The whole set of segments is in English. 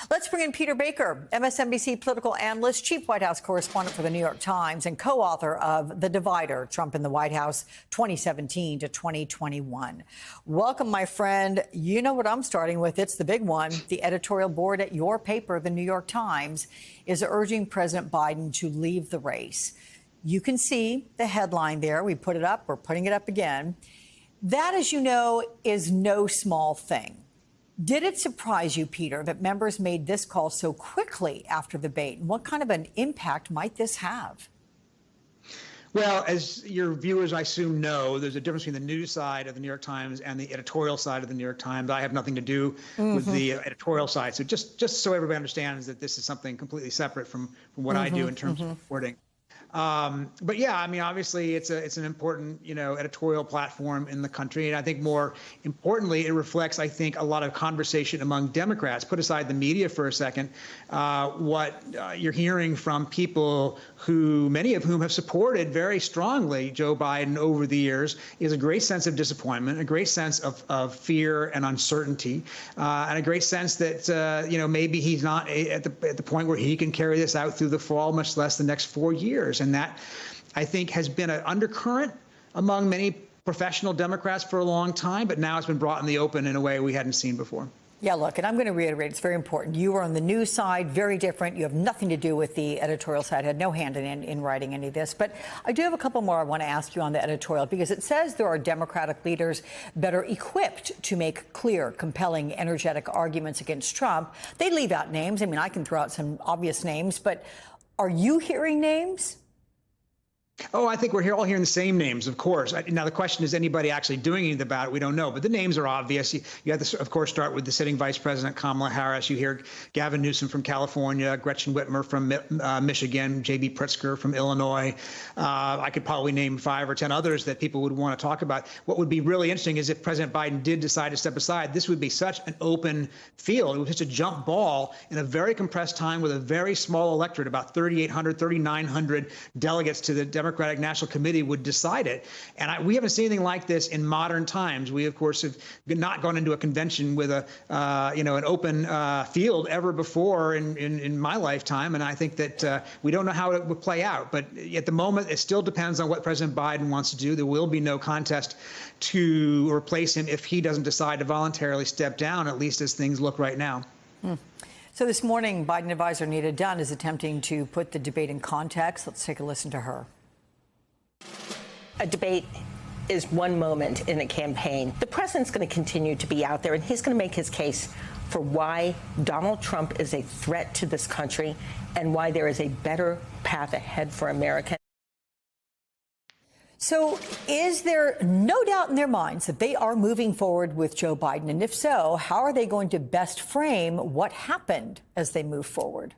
Let's bring in Peter Baker, MSNBC political analyst, chief White House correspondent for the New York Times, and co-author of The Divider, Trump in the White House 2017 to 2021. Welcome, my friend. You know what I'm starting with. It's the big one. The editorial board at your paper, The New York Times, is urging President Biden to leave the race. You can see the headline there. We put it up. We're putting it up again. That, as you know, is no small thing. Did it surprise you, Peter, that members made this call so quickly after the debate? And what kind of an impact might this have? Well, as your viewers, I assume, know, there's a difference between the news side of the New York Times and the editorial side of the New York Times. I have nothing to do with the editorial side. So just so everybody understands that this is something completely separate from what I do in terms of reporting. But yeah, I mean, obviously, it's an important, editorial platform in the country. And I think more importantly, it reflects, I think, a lot of conversation among Democrats. Put aside the media for a second. What you're hearing from people who, many of whom have supported very strongly Joe Biden over the years, is a great sense of disappointment, a great sense of fear and uncertainty, and a great sense that, maybe he's not at the point where he can carry this out through the fall, much less the next 4 years. And that, I think, has been an undercurrent among many professional Democrats for a long time, but now it's been brought in the open in a way we hadn't seen before. Yeah, look, and I'm going to reiterate, it's very important. You are on the news side, very different. You have nothing to do with the editorial side, had no hand in writing any of this. But I do have a couple more I want to ask you on the editorial, because it says there are Democratic leaders better equipped to make clear, compelling, energetic arguments against Trump. They leave out names. I mean, I can throw out some obvious names, but are you hearing names? Oh, I think we're all hearing the same names, of course. Now, the question is, anybody actually doing anything about it? We don't know. But the names are obvious. You have to, of course, start with the sitting Vice President Kamala Harris. You hear Gavin Newsom from California, Gretchen Whitmer from Michigan, J.B. Pritzker from Illinois. I could probably name 5 or 10 others that people would want to talk about. What would be really interesting is if President Biden did decide to step aside, this would be such an open field. It was just a jump ball in a very compressed time with a very small electorate, about 3,800, 3,900 delegates to the Democratic National Committee would decide it. And we haven't seen anything like this in modern times. We, of course, have not gone into a convention with an open field ever before in my lifetime. And I think that we don't know how it would play out. But at the moment, it still depends on what President Biden wants to do. There will be no contest to replace him if he doesn't decide to voluntarily step down, at least as things look right now. So this morning, Biden advisor Nita Dunn is attempting to put the debate in context. Let's take a listen to her. A debate is one moment in a campaign. The president's going to continue to be out there, and he's going to make his case for why Donald Trump is a threat to this country and why there is a better path ahead for America. So is there no doubt in their minds that they are moving forward with Joe Biden? And if so, how are they going to best frame what happened as they move forward?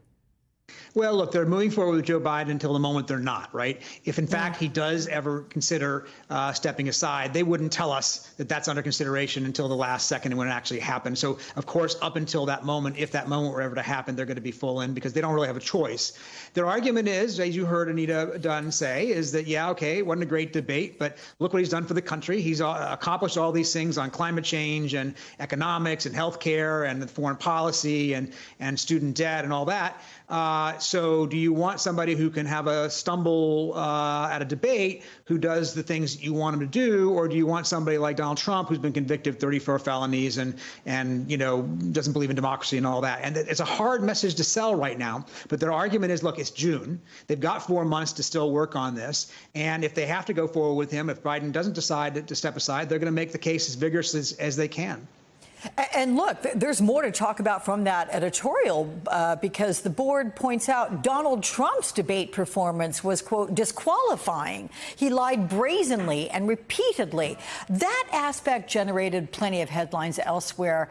Well, look, they're moving forward with Joe Biden until the moment they're not, right? If, in fact, he does ever consider stepping aside, they wouldn't tell us that that's under consideration until the last second when it actually happened. So, of course, up until that moment, if that moment were ever to happen, they're going to be full in because they don't really have a choice. Their argument is, as you heard Anita Dunn say, is that, yeah, OK, it wasn't a great debate, but look what he's done for the country. He's accomplished all these things on climate change and economics and health care and foreign policy and student debt and all that. So do you want somebody who can have a stumble at a debate, who does the things you want him to do, or do you want somebody like Donald Trump, who's been convicted of 34 felonies and doesn't believe in democracy and all that? And it's a hard message to sell right now. But their argument is, look, it's June. They've got 4 months to still work on this. And if they have to go forward with him, if Biden doesn't decide to step aside, they're going to make the case as vigorous as they can. And look, there's more to talk about from that editorial because the board points out Donald Trump's debate performance was, quote, disqualifying. He lied brazenly and repeatedly. That aspect generated plenty of headlines elsewhere.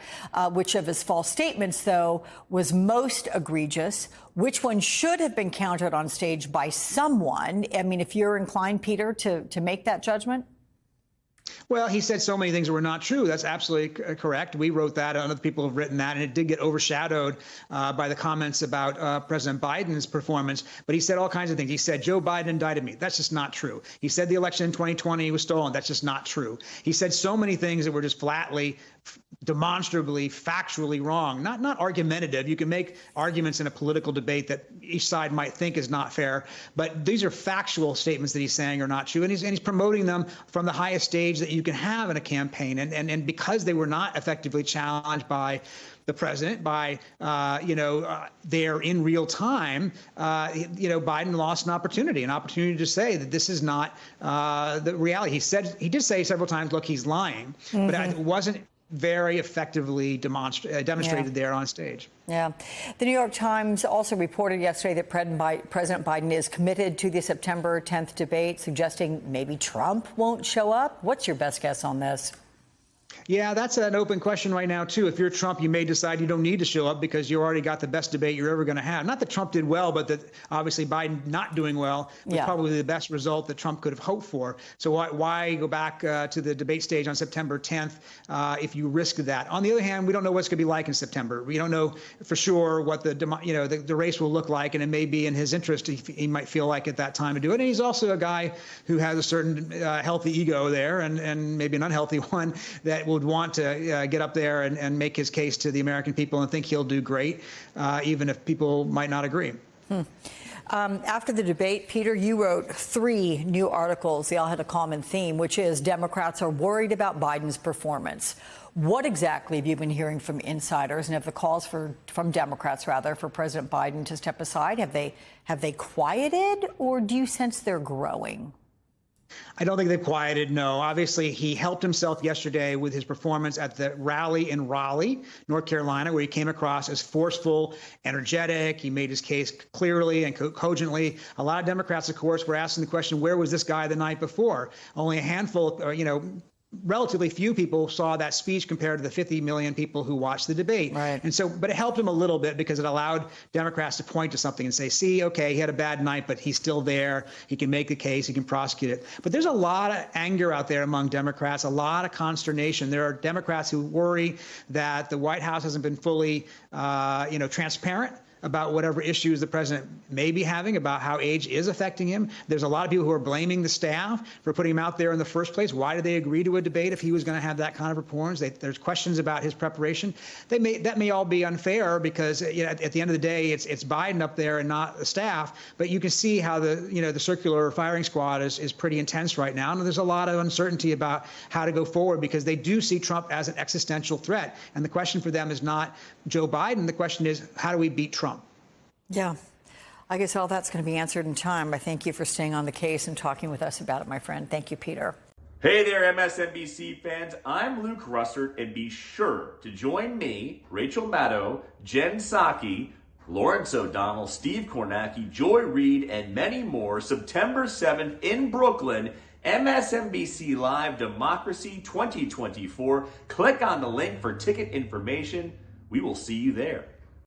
Which of his false statements, though, was most egregious? Which one should have been countered on stage by someone? I mean, if you're inclined, Peter, to make that judgment? Well, he said so many things that were not true. That's absolutely correct. We wrote that, and other people have written that, and it did get overshadowed by the comments about President Biden's performance. But he said all kinds of things. He said Joe Biden indicted me. That's just not true. He said the election in 2020 was stolen. That's just not true. He said so many things that were just flatly demonstrably, factually wrong, not argumentative. You can make arguments in a political debate that each side might think is not fair, but these are factual statements that he's saying are not true, and he's promoting them from the highest stage that you can have in a campaign, and because they were not effectively challenged by the president, by there in real time, Biden lost an opportunity to say that this is not the reality. He did say several times, look, he's lying, but it wasn't very effectively demonstrated there on stage. Yeah. The New York Times also reported yesterday that President Biden is committed to the September 10th debate, suggesting maybe Trump won't show up. What's your best guess on this? Yeah, that's an open question right now, too. If you're Trump, you may decide you don't need to show up because you already got the best debate you're ever going to have. Not that Trump did well, but that obviously Biden not doing well was probably the best result that Trump could have hoped for. So why go back to the debate stage on September 10th if you risk that? On the other hand, we don't know what it's going to be like in September. We don't know for sure what the race will look like, and it may be in his interest. He might feel like at that time to do it. And he's also a guy who has a certain healthy ego there, and maybe an unhealthy one that would want to get up there and make his case to the American people and think he'll do great, even if people might not agree. After the debate, Peter, you wrote 3 new articles. They all had a common theme, which is Democrats are worried about Biden's performance. What exactly have you been hearing from insiders, and have the calls from Democrats, rather, for President Biden to step aside, have they quieted, or do you sense they're growing? I don't think they've quieted, no. Obviously, he helped himself yesterday with his performance at the rally in Raleigh, North Carolina, where he came across as forceful, energetic. He made his case clearly and cogently. A lot of Democrats, of course, were asking the question, where was this guy the night before? Only a handful, relatively few people saw that speech compared to the 50 million people who watched the debate. Right. And so, but it helped him a little bit because it allowed Democrats to point to something and say, see, okay, he had a bad night, but he's still there. He can make the case. He can prosecute it. But there's a lot of anger out there among Democrats, a lot of consternation. There are Democrats who worry that the White House hasn't been fully, transparent about whatever issues the president may be having, about how age is affecting him. There's a lot of people who are blaming the staff for putting him out there in the first place. Why did they agree to a debate if he was going to have that kind of performance? There's questions about his preparation. That may all be unfair because at the end of the day, it's Biden up there and not the staff. But you can see how the circular firing squad is pretty intense right now, and there's a lot of uncertainty about how to go forward because they do see Trump as an existential threat. And the question for them is not Joe Biden. The question is, how do we beat Trump? Yeah, I guess all that's going to be answered in time. I thank you for staying on the case and talking with us about it, my friend. Thank you, Peter. Hey there, MSNBC fans. I'm Luke Russert, and be sure to join me, Rachel Maddow, Jen Psaki, Lawrence O'Donnell, Steve Kornacki, Joy Reid, and many more September 7th in Brooklyn. MSNBC Live Democracy 2024. Click on the link for ticket information. We will see you there.